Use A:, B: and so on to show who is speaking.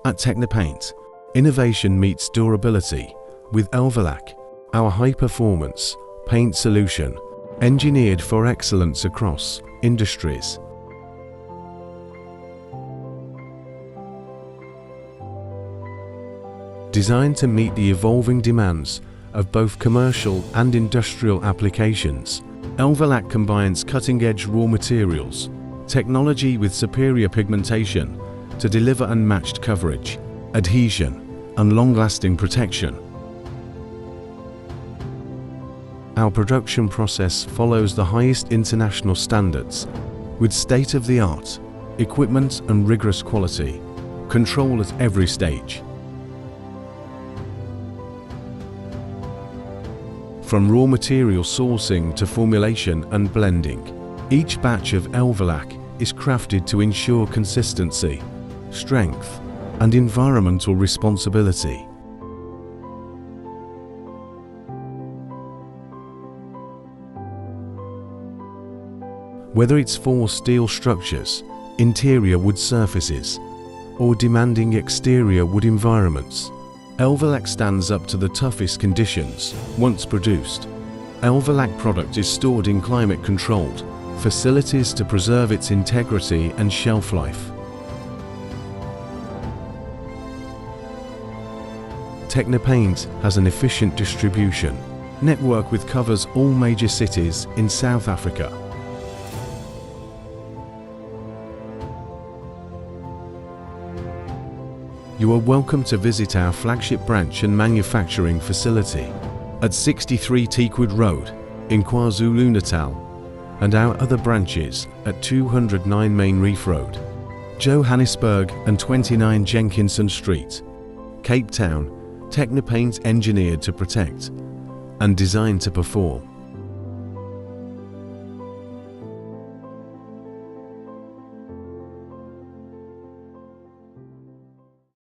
A: At Technipaint, innovation meets durability with Elverlac, our high-performance paint solution engineered for excellence across industries. Designed to meet the evolving demands of both commercial and industrial applications, Elverlac combines cutting-edge raw materials, technology with superior pigmentation to deliver unmatched coverage, adhesion, and long-lasting protection. Our production process follows the highest international standards with state-of-the-art equipment and rigorous quality control at every stage. From raw material sourcing to formulation and blending, each batch of Elverlac is crafted to ensure consistency, strength, and environmental responsibility. Whether it's for steel structures, interior wood surfaces, or demanding exterior wood environments, Elverlac stands up to the toughest conditions once produced. Elverlac product is stored in climate-controlled facilities to preserve its integrity and shelf life. Technipaint has an efficient distribution network which covers all major cities in South Africa. You are welcome to visit our flagship branch and manufacturing facility at 63 Teakwood Road in KwaZulu-Natal and our other branches at 209 Main Reef Road, Johannesburg and 29 Jenkinson Street, Cape Town. Technipaint engineered to protect and designed to perform.